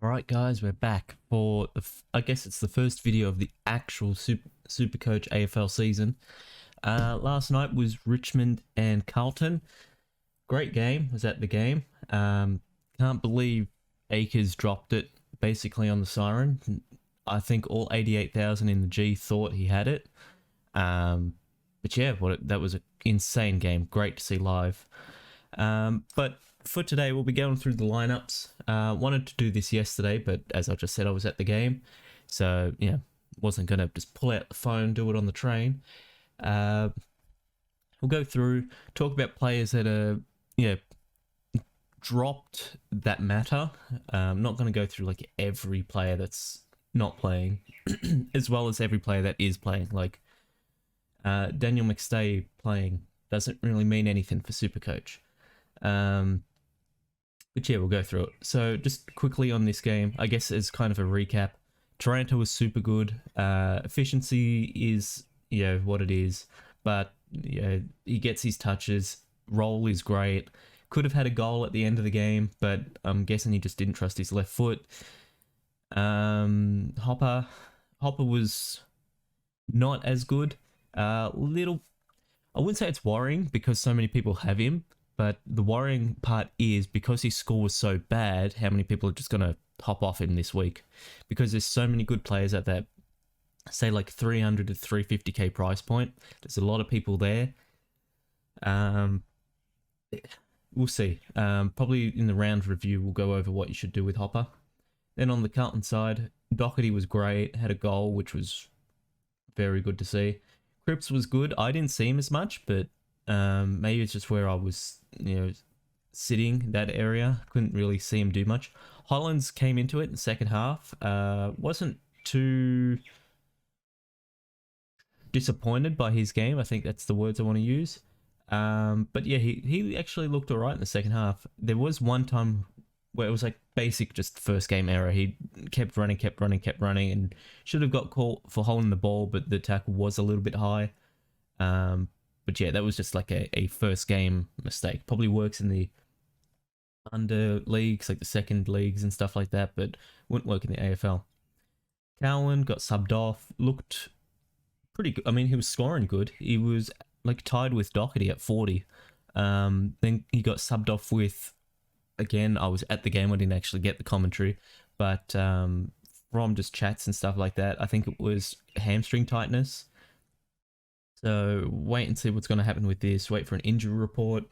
All right, guys, we're back for I guess it's the first video of the actual Supercoach AFL season. Last night was Richmond and Carlton. Great game. Was at the game. Can't believe Akers dropped it basically on the siren. I think all 88,000 in the G thought he had it. But yeah, that was an insane game. Great to see live. But for today, we'll be going through the lineups. Wanted to do this yesterday, but as I just said, I was at the game. So, yeah, wasn't going to just pull out the phone, do it on the train. We'll go through, talk about players that are, dropped that matter. I'm not going to go through like every player that's not playing, as well as every player that is playing. Like Daniel McStay playing doesn't really mean anything for Supercoach. But yeah, we'll go through it. So just quickly on this game, I guess as kind of a recap, Toronto was super good. Efficiency is, what it is, but he gets his touches. Roll is great. Could have had a goal at the end of the game, but I'm guessing he just didn't trust his left foot. Hopper was not as good. I wouldn't say it's worrying because so many people have him, but the worrying part is because his score was so bad, how many people are just going to hop off him this week? Because there's so many good players at that, say like 300 to 350k price point. There's a lot of people there. We'll see. Probably in the round review, we'll go over what you should do with Hopper. Then on the Carlton side, Doherty was great, had a goal, which was very good to see. Cripps was good. I didn't see him as much, but maybe it's just where I was, sitting that area. Couldn't really see him do much. Hollands came into it in the second half. Wasn't too disappointed by his game. I think that's the words I want to use. But yeah, he actually looked all right in the second half. There was one time where it was like basic just first game error. He kept running, and should have got caught for holding the ball, but the tackle was a little bit high. But yeah, that was just like a first game mistake. Probably works in the under leagues, like the second leagues and stuff like that, but wouldn't work in the AFL. Cowan got subbed off, looked pretty good. I mean, he was scoring good. He was like tied with Doherty at 40. Then he got subbed off with, again, I was at the game, I didn't actually get the commentary, but from just chats and stuff like that, I think it was hamstring tightness. So wait and see what's going to happen with this. Wait for an injury report.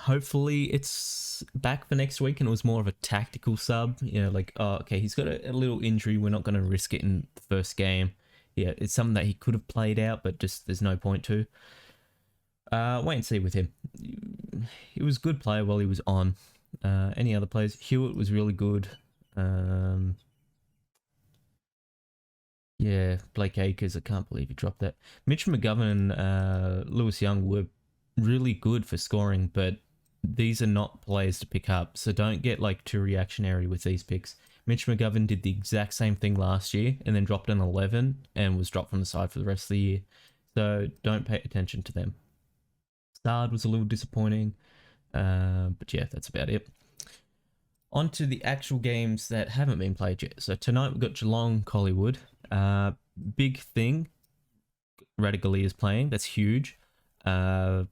Hopefully it's back for next week and it was more of a tactical sub. Like, oh, okay, he's got a little injury. We're not going to risk it in the first game. Yeah, it's something that he could have played out, but just there's no point to. Wait and see with him. He was a good player while he was on. Any other players? Hewitt was really good. Yeah, Blake Acres, I can't believe he dropped that. Mitch McGovern and Lewis Young were really good for scoring, but these are not players to pick up, so don't get like too reactionary with these picks. Mitch McGovern did the exact same thing last year and then dropped an 11 and was dropped from the side for the rest of the year. So don't pay attention to them. Stard was a little disappointing, but yeah, that's about it. On to the actual games that haven't been played yet. So tonight we've got Geelong, Collingwood. Big thing, Radigali is playing. That's huge. I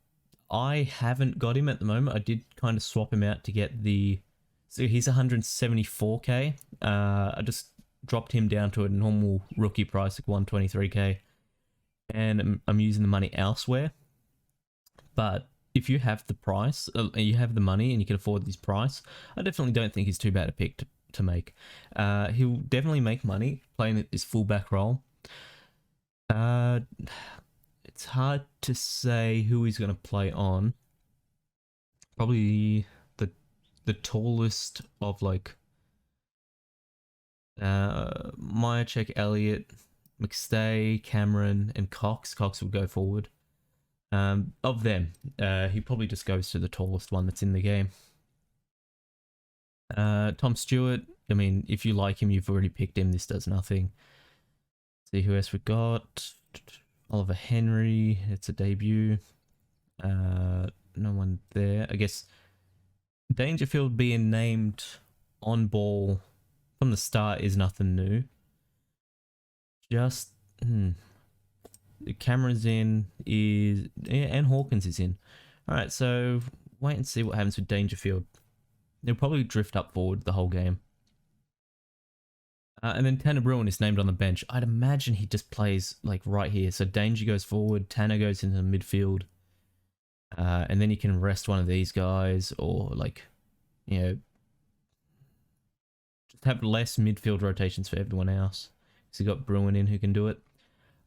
haven't got him at the moment. I did kind of swap him out to get so he's 174k. I just dropped him down to a normal rookie price, like 123k. And I'm using the money elsewhere. But if you have the price, you have the money and you can afford this price, I definitely don't think he's too bad a pick to make. He'll definitely make money playing this fullback role. It's hard to say who he's going to play on. Probably the tallest of like Myercheck, Elliott, McStay, Cameron, and Cox. Cox will go forward. Of them, he probably just goes to the tallest one that's in the game. Tom Stewart, I mean, if you like him, you've already picked him. This does nothing. See who else we got. Oliver Henry, it's a debut. No one there. I guess Dangerfield being named on ball from the start is nothing new. Just the camera's in is and Hawkins is in. All right, so wait and see what happens with Dangerfield. They'll probably drift up forward the whole game. And then Tanner Bruin is named on the bench. I'd imagine he just plays like right here. So Danger goes forward, Tanner goes into the midfield. And then you can rest one of these guys or like, just have less midfield rotations for everyone else. So you got Bruin in who can do it.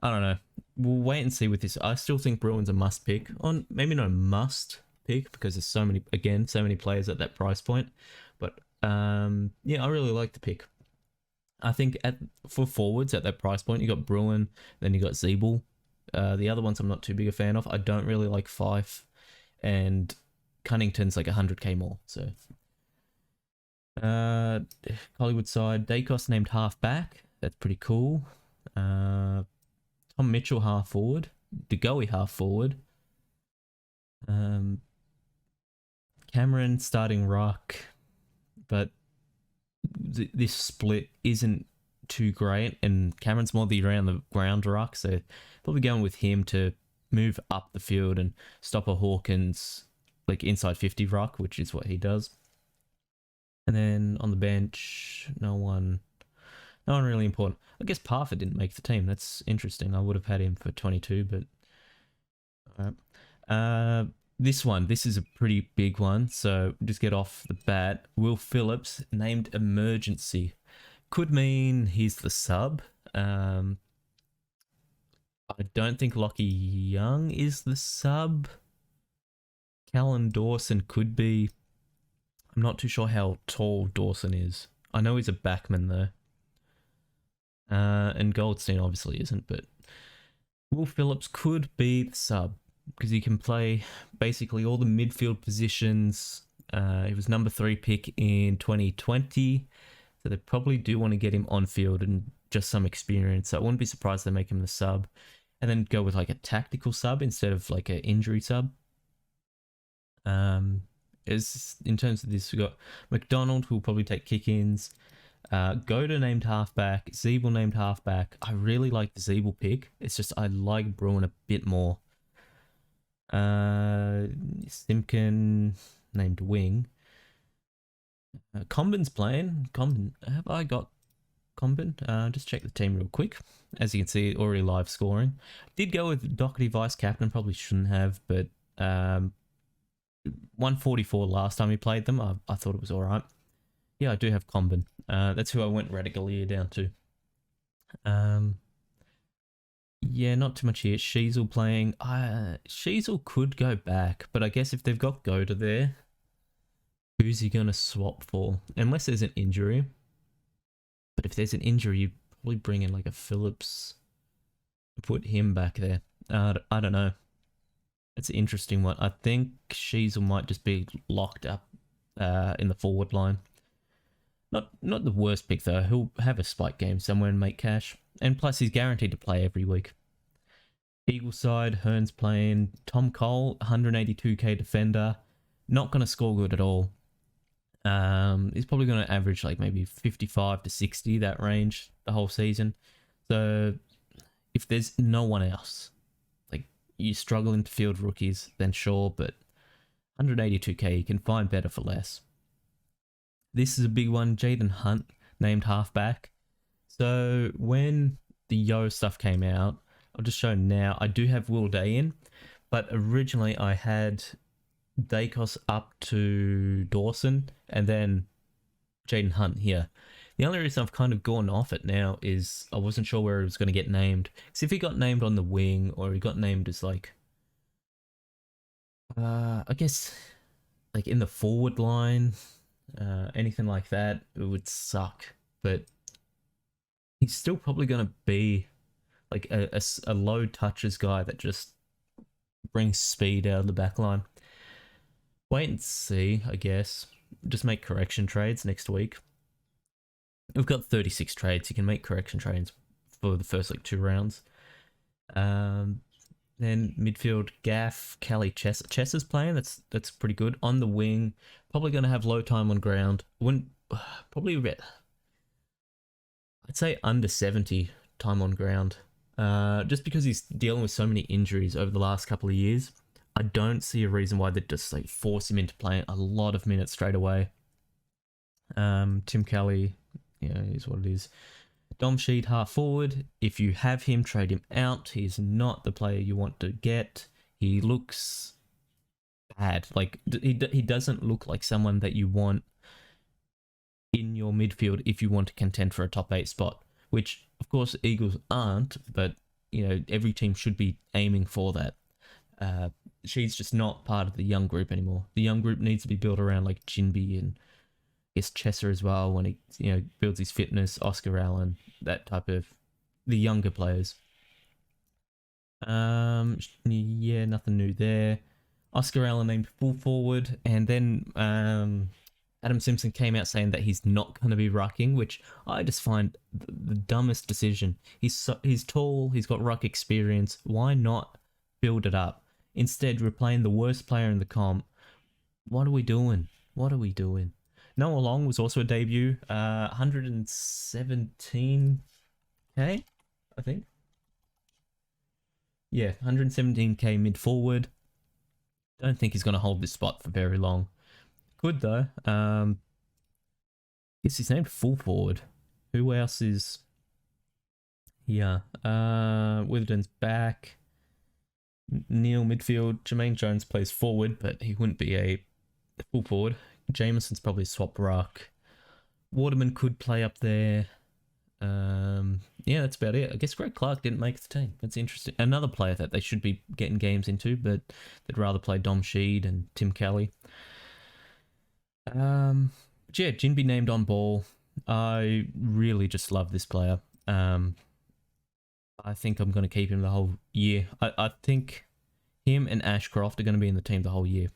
I don't know. We'll wait and see with this. I still think Bruin's a must pick. On maybe not a must pick because there's so many players at that price point. But yeah, I really like the pick. I think for forwards at that price point, you got Bruin, then you got Zeeble. The other ones I'm not too big a fan of. I don't really like Fife, and Cunnington's like 100k more. So Hollywood side, Dacos named half back. That's pretty cool. Tom Mitchell half forward, DeGoey half forward. Cameron starting ruck, but this split isn't too great, and Cameron's more the around the ground ruck, so probably going with him to move up the field and stop a Hawkins like inside 50 ruck, which is what he does. And then on the bench, no one really important. I guess Parford didn't make the team. That's interesting. I would have had him for 22, but all right. This is a pretty big one, so just get off the bat. Will Phillips named emergency. Could mean he's the sub. I don't think Lockie Young is the sub. Callan Dawson could be. I'm not too sure how tall Dawson is. I know he's a backman though. And Goldstein obviously isn't, but Will Phillips could be the sub because he can play basically all the midfield positions. He was number 3 pick in 2020, so they probably do want to get him on field and just some experience. So I wouldn't be surprised they make him the sub, and then go with like a tactical sub instead of like an injury sub. As in terms of this, we got McDonald who will probably take kick-ins. Goda named halfback, Zeeble named halfback. I really like the Zeeble pick. It's just I like Bruin a bit more. Simpkin named wing. Combin's playing. Combin, have I got Combin? Just check the team real quick. As you can see, already live scoring. Did go with Doherty vice captain. Probably shouldn't have, but 144 last time we played them. I thought it was all right. Yeah, I do have Combin. That's who I went Radicalier down to. Yeah, not too much here. Sheasel playing. Sheasel could go back, but I guess if they've got Goda there, who's he going to swap for? Unless there's an injury. But if there's an injury, you probably bring in like a Phillips. Put him back there. I don't know. It's an interesting one. I think Sheasel might just be locked up in the forward line. Not the worst pick though. He'll have a spike game somewhere and make cash. And plus he's guaranteed to play every week. Eagle side, Hearn's playing. Tom Cole, 182k defender. Not going to score good at all. He's probably going to average like maybe 55 to 60, that range, the whole season. So if there's no one else, like you're struggling to field rookies, then sure, but 182k, you can find better for less. This is a big one. Jaden Hunt named halfback. So when the Yo stuff came out, I'll just show now. I do have Will Day in, but originally I had Dacos up to Dawson and then Jaden Hunt here. The only reason I've kind of gone off it now is I wasn't sure where he was going to get named. Because if he got named on the wing or he got named as like, I guess like in the forward line, anything like that, it would suck. But he's still probably going to be like a low touches guy that just brings speed out of the back line. Wait and see, I guess. Just make correction trades next week. We've got 36 trades. You can make correction trades for the first like 2 rounds. Then midfield, Gaff, Kelly, Chess. Chess is playing. That's pretty good. On the wing, probably going to have low time on ground. Wouldn't probably a bit. I'd say under 70 time on ground. Just because he's dealing with so many injuries over the last couple of years, I don't see a reason why they'd just like force him into playing a lot of minutes straight away. Tim Kelly, is what it is. Dom Sheed, half forward. If you have him, trade him out. He's not the player you want to get. He looks bad. Like he doesn't look like someone that you want in your midfield if you want to contend for a top 8 spot. Which of course Eagles aren't, but every team should be aiming for that. She's just not part of the young group anymore. The young group needs to be built around like Jinby and guess Chesser as well when he builds his fitness, Oscar Allen, that type of the younger players. Yeah, nothing new there. Oscar Allen named full forward, and then Adam Simpson came out saying that he's not going to be rucking, which I just find the dumbest decision. He's tall, he's got ruck experience. Why not build it up? Instead, we're playing the worst player in the comp. What are we doing? What are we doing? Noah Long was also a debut, 117k, I think. Yeah, 117k mid forward. Don't think he's going to hold this spot for very long. Good though. Guess he's named full forward. Who else is here? Witherden's back. Neil midfield. Jermaine Jones plays forward, but he wouldn't be a full forward. Jameson's probably swap ruck. Waterman could play up there. Yeah, that's about it. I guess Greg Clark didn't make the team. That's interesting. Another player that they should be getting games into, but they'd rather play Dom Sheed and Tim Kelly. But yeah, Jinby named on ball. I really just love this player. I think I'm going to keep him the whole year. I think him and Ashcroft are going to be in the team the whole year.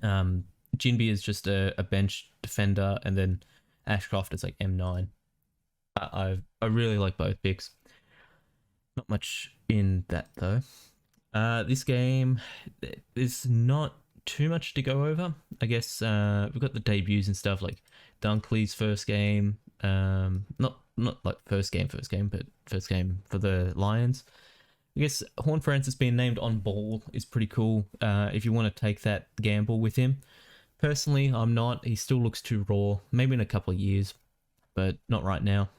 Jinby is just a bench defender, and then Ashcroft is like M9. I really like both picks. Not much in that though. This game, there's not too much to go over. I guess we've got the debuts and stuff like Dunkley's first game. Not like first game, but first game for the Lions. I guess Horn Francis being named on ball is pretty cool. If you want to take that gamble with him. Personally, I'm not. He still looks too raw. Maybe in a couple of years, but not right now.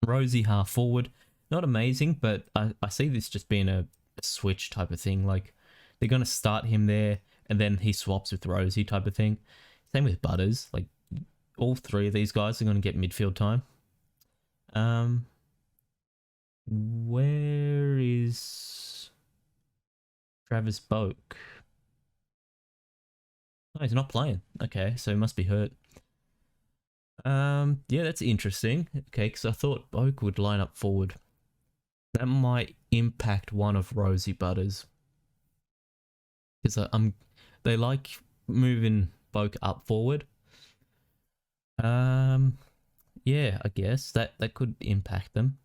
Rosie half forward. Not amazing, but I see this just being a switch type of thing. Like, they're going to start him there, and then he swaps with Rosie type of thing. Same with Butters. Like, all three of these guys are going to get midfield time. Where is Travis Boak? Oh, he's not playing. Okay, so he must be hurt. Yeah, that's interesting. Okay, because I thought Boak would line up forward. That might impact one of Rosie Butters. Because they like moving Boak up forward. Yeah, I guess that could impact them.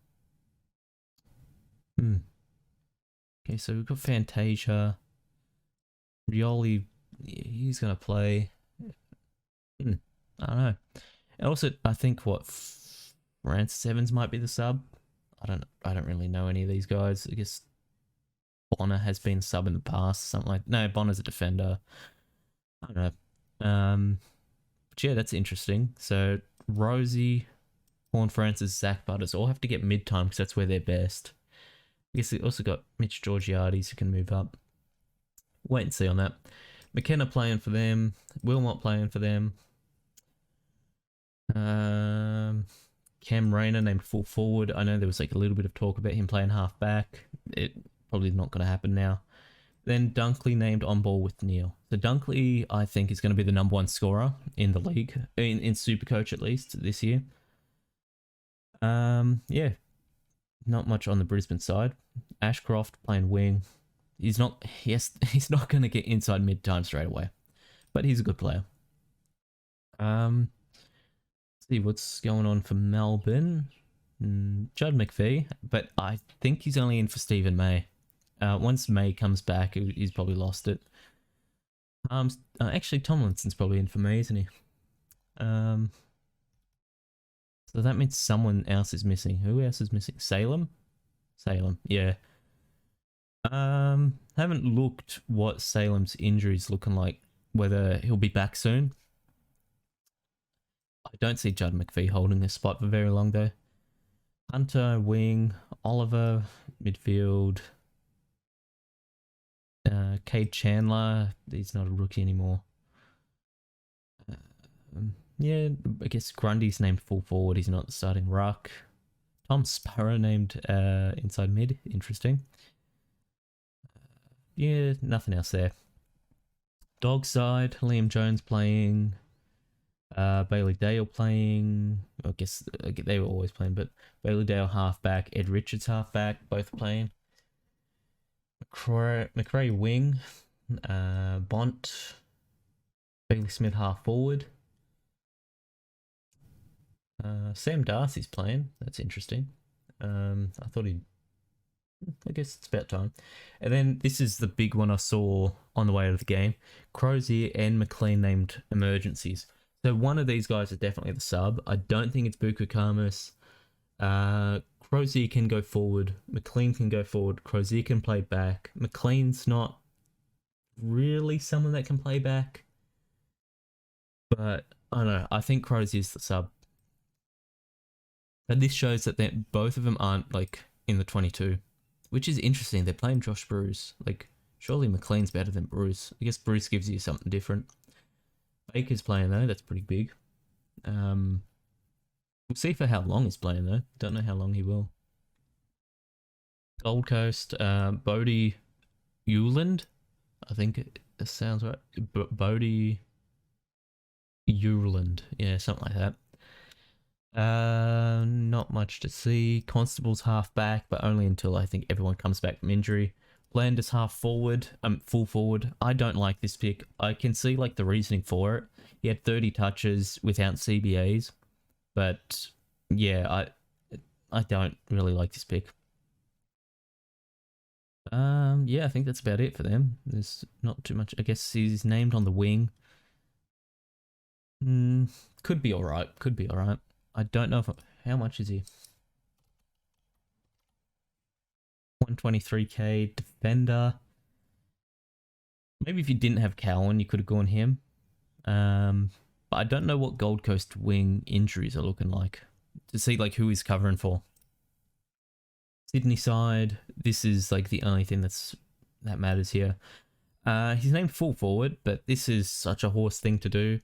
Okay, so we've got Fantasia. Rioli, he's gonna play. I don't know. And also, I think Francis Evans might be the sub. I don't really know any of these guys. I guess Bonner has been sub in the past. Something like no, Bonner's a defender. I don't know. But yeah, that's interesting. So Rosie, Horn Francis, Zach Butters all have to get mid time because that's where they're best. I guess they also got Mitch Georgiades who can move up. Wait and see on that. McKenna playing for them. Wilmot playing for them. Cam Rayner named full forward. I know there was like a little bit of talk about him playing half back. It probably not going to happen now. Then Dunkley named on ball with Neil. So Dunkley, I think, is going to be the number one scorer in the league, in Supercoach at least this year. Yeah, not much on the Brisbane side. Ashcroft playing wing. He's not going to get inside mid time straight away, but he's a good player. Let's see what's going on for Melbourne. Judd McVie, but I think he's only in for Stephen May. Once May comes back, he's probably lost it. Actually, Tomlinson's probably in for May, isn't he? So that means someone else is missing. Who else is missing? Salem? Salem, yeah. Haven't looked what Salem's injury's looking like, whether he'll be back soon. I don't see Judd McPhee holding this spot for very long though. Hunter, wing, Oliver, midfield. Cade Chandler, he's not a rookie anymore. Yeah, I guess Grundy's named full forward, he's not starting ruck. Tom Sparrow named inside mid, interesting. Yeah, nothing else there. Dog side, Liam Jones playing. Bailey Dale playing. I guess they were always playing, but Bailey Dale halfback, Ed Richards halfback, both playing. McRae wing, Bont, Bailey Smith half forward. Sam Darcy's playing. That's interesting. I thought he'd. I guess it's about time. And then this is the big one I saw on the way out of the game. Crozier and McLean named emergencies. So one of these guys is definitely the sub. I don't think it's Buku Kamus. Crozier can go forward. McLean can go forward. Crozier can play back. McLean's not really someone that can play back. But I don't know. I think Crozier's the sub. But this shows that both of them aren't like in the 22. Which is interesting. They're playing Josh Bruce. Like, surely McLean's better than Bruce. I guess Bruce gives you something different. Baker's playing though. That's pretty big. We'll see for how long he's playing though. Don't know how long he will. Gold Coast, Bodie Euland. I think it sounds right. Bodie Euland. Yeah, something like that. Not much to see. Constable's half back, but only until I think everyone comes back from injury. Blanders half forward, full forward. I don't like this pick. I can see like the reasoning for it. He had 30 touches without CBAs, but yeah, I don't really like this pick. Yeah, I think that's about it for them. There's not too much. I guess he's named on the wing. Could be alright. Could be alright. I don't know how much is he. 123k defender. Maybe if you didn't have Cowan, you could have gone him. But I don't know what Gold Coast wing injuries are looking like to see like who he's covering for. Sydney side. This is like the only thing that matters here. He's named full forward, but this is such a horse thing to do.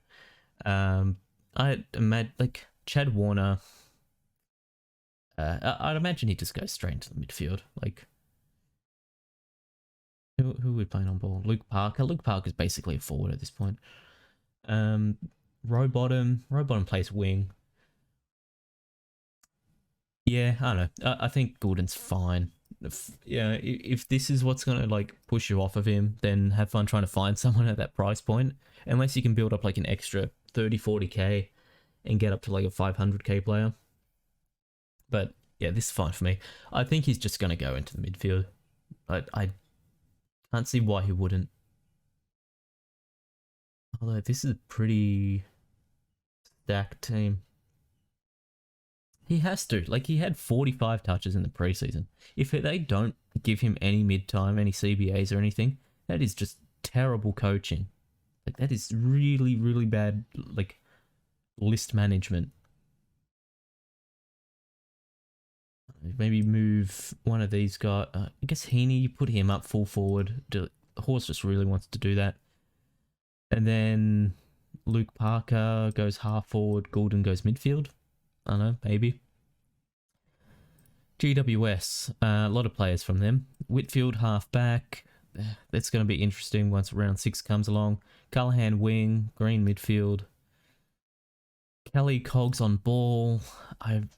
I'd imagine like Chad Warner. I'd imagine he just goes straight into the midfield. Like, who are we playing on ball? Luke Parker. Luke Parker's basically a forward at this point. Rowbottom plays wing. Yeah, I don't know. I think Goulden's fine. If this is what's gonna like push you off of him, then have fun trying to find someone at that price point. Unless you can build up like an extra 30, 40k and get up to like a 500k player. But yeah, this is fine for me. I think he's just gonna go into the midfield. I can't see why he wouldn't. Although this is a pretty stacked team. He has to. Like, he had 45 touches in the preseason. If they don't give him any mid-time, any CBAs or anything, that is just terrible coaching. Like, that is really, really bad, like, list management. Maybe move one of these guys. I guess Heaney, you put him up full forward. The horse just really wants to do that. And then Luke Parker goes half forward. Goulden goes midfield. I don't know, maybe. GWS, a lot of players from them. Whitfield, half back. That's going to be interesting once round 6 comes along. Callahan, wing. Green, midfield. Kelly, Cogs on ball. I'm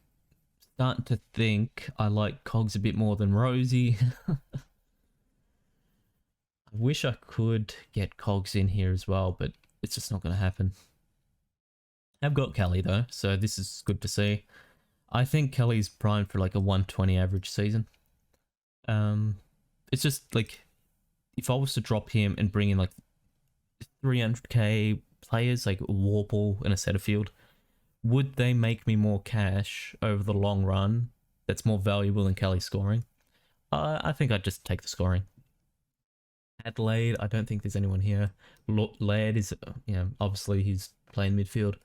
starting to think I like Cogs a bit more than Rosie. I wish I could get Cogs in here as well, but it's just not going to happen. I've got Kelly though, so this is good to see. I think Kelly's primed for like a 120 average season. it's just like if I was to drop him and bring in like 300k players like Warple and a Setterfield, would they make me more cash over the long run? That's more valuable than Kelly scoring. I think I'd just take the scoring. Adelaide, I don't think there's anyone here. Laird is, obviously he's playing midfield.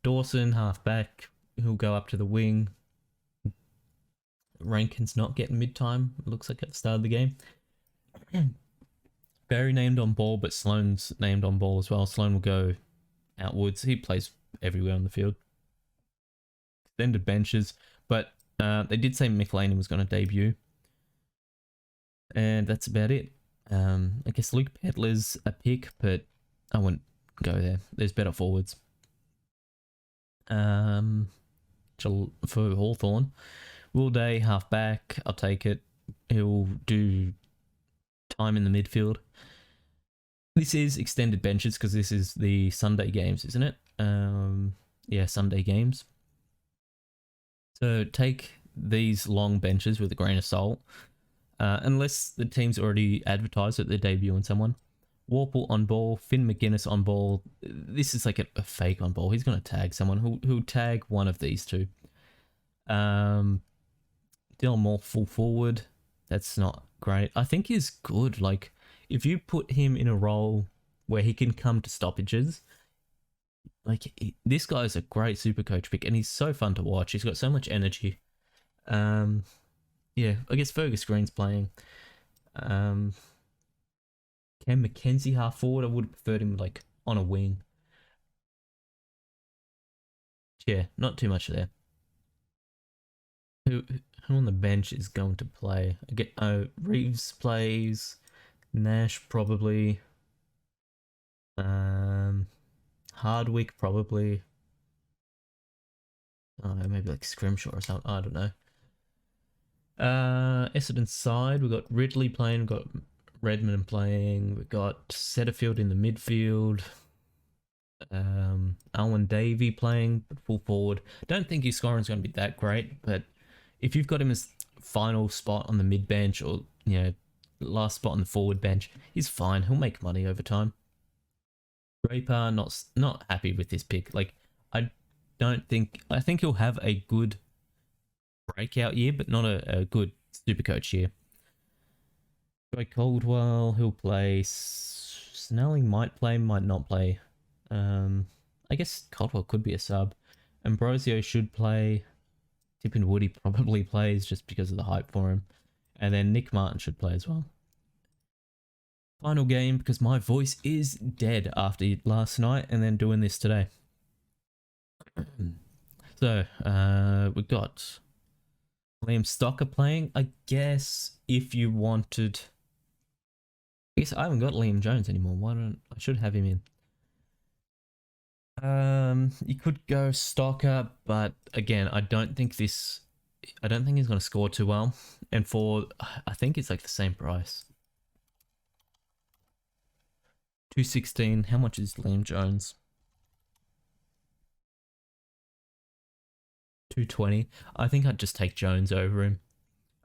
Dawson, half back, he'll go up to the wing. Rankin's not getting mid-time, it looks like at the start of the game. Barry named on ball, but Sloane's named on ball as well. Sloane will go outwards. He plays everywhere on the field. Extended benches, but they did say McLean was going to debut. And that's about it. I guess Luke Petler's a pick, but I wouldn't go there. There's better forwards. For Hawthorn, Will Day, half back. I'll take it. He'll do time in the midfield. This is extended benches because this is the Sunday games, isn't it? Yeah, Sunday games. So take these long benches with a grain of salt. Unless the team's already advertised that they're debuting someone. Warple on ball, Finn McGuinness on ball. This is like a fake on ball. He's going to tag someone. Who'll tag one of these two. Dylan Moore full forward. That's not great. I think he's good. Like, if you put him in a role where he can come to stoppages, like, this guy's a great super coach pick, and he's so fun to watch. He's got so much energy. Yeah, I guess Fergus Green's playing. Cam McKenzie half forward. I would have preferred him like on a wing. Yeah, not too much there. Who on the bench is going to play? Reeves plays. Nash probably. Hardwick probably. I don't know, maybe like Scrimshaw or something. I don't know. Essendon side, we've got Ridley playing, we've got Redmond playing, we've got Setterfield in the midfield. Alwyn Davey playing, but full forward. Don't think his scoring's going to be that great, but if you've got him as final spot on the mid bench or last spot on the forward bench, he's fine. He'll make money over time. Draper, not happy with this pick. Like, I think he'll have a good breakout year, but not a good super coach year. Joy Caldwell, he'll play. Snelling might play, might not play. I guess Caldwell could be a sub. Ambrosio should play. Tippin Woody probably plays just because of the hype for him. And then Nick Martin should play as well. Final game, because my voice is dead after last night and then doing this today. So, we've got Liam Stocker playing. I guess if you wanted... I guess I haven't got Liam Jones anymore. I should have him in. You could go Stocker, but again, I don't think he's going to score too well. And I think it's like the same price. 216. How much is Liam Jones? 220. I think I'd just take Jones over him.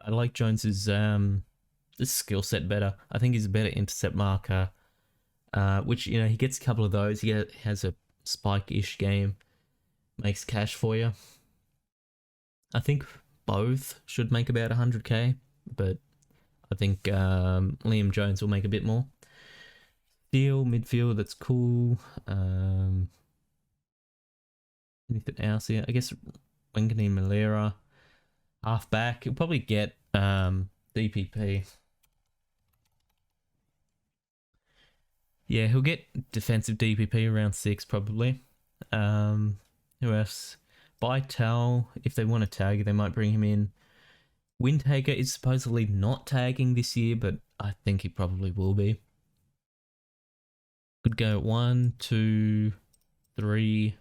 I like Jones's skill set better. I think he's a better intercept marker, which, he gets a couple of those. He has a spike-ish game, makes cash for you. I think both should make about 100k, but I think Liam Jones will make a bit more. Steele, midfield, that's cool. Anything else here? I guess Wingani Malera, half back. He'll probably get DPP. Yeah, he'll get defensive DPP around 6 probably. Who else? Bytel, if they want to tag, they might bring him in. Windhager is supposedly not tagging this year, but I think he probably will be. Could go 1, 2, 3.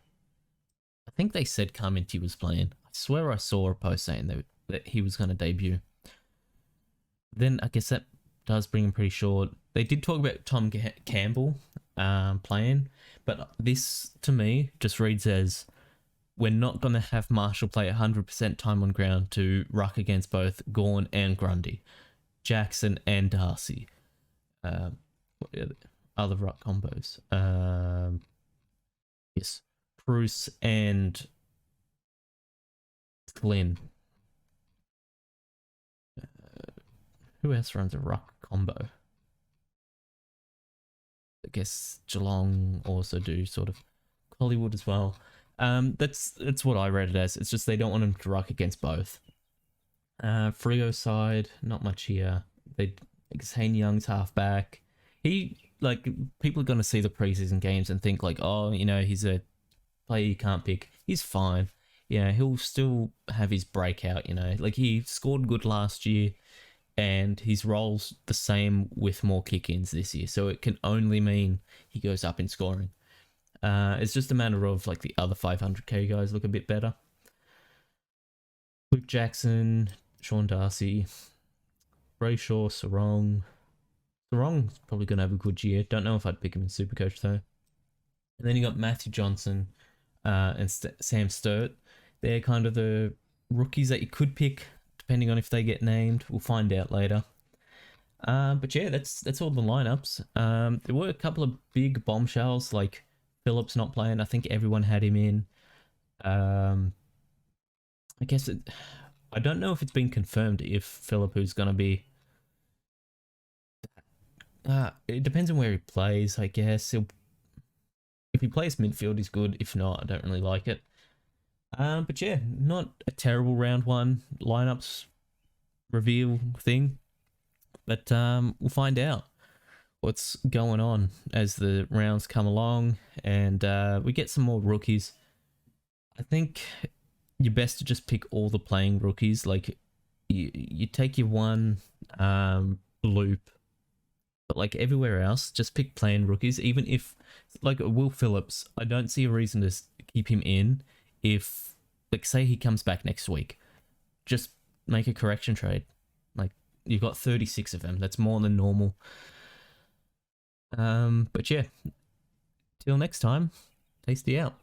I think they said Carminti was playing. I swear I saw a post saying that he was going to debut. Then I guess that does bring him pretty short. They did talk about Tom Campbell playing, but this to me just reads as we're not going to have Marshall play 100% time on ground to ruck against both Gawn and Grundy. Jackson and Darcy. What are the other ruck combos? Yes, Bruce and Glenn. Who else runs a ruck combo? I guess Geelong also do sort of. Hollywood as well. That's what I read it as. It's just they don't want him to ruck against both. Freo side, not much here. They, I guess Hayne Young's halfback. He, like, people are gonna see the preseason games and think like, oh, you know, he's a player you can't pick. He's fine. Yeah, he'll still have his breakout. You know, like he scored good last year, and his role's the same with more kick-ins this year. So it can only mean he goes up in scoring. It's just a matter of like the other 500k guys look a bit better. Luke Jackson, Sean Darcy, Brayshaw, Sarong. Sarong's probably going to have a good year. Don't know if I'd pick him in Supercoach though. And then you got Matthew Johnson and Sam Sturt. They're kind of the rookies that you could pick, depending on if they get named. We'll find out later. But yeah, that's all the lineups. There were a couple of big bombshells, like Phillips not playing. I think everyone had him in. I guess I don't know if it's been confirmed if Phillip, who's going to be. It depends on where he plays, I guess. If he plays midfield, he's good. If not, I don't really like it. But yeah, not a terrible round one lineups reveal thing. But we'll find out what's going on as the rounds come along, and we get some more rookies. I think you're best to just pick all the playing rookies. Like you take your one loop, but like everywhere else, just pick playing rookies. Even if like Will Phillips, I don't see a reason to keep him in. If like say he comes back next week, just make a correction trade. Like you've got 36 of them. That's more than normal. But yeah, till next time, tasty out.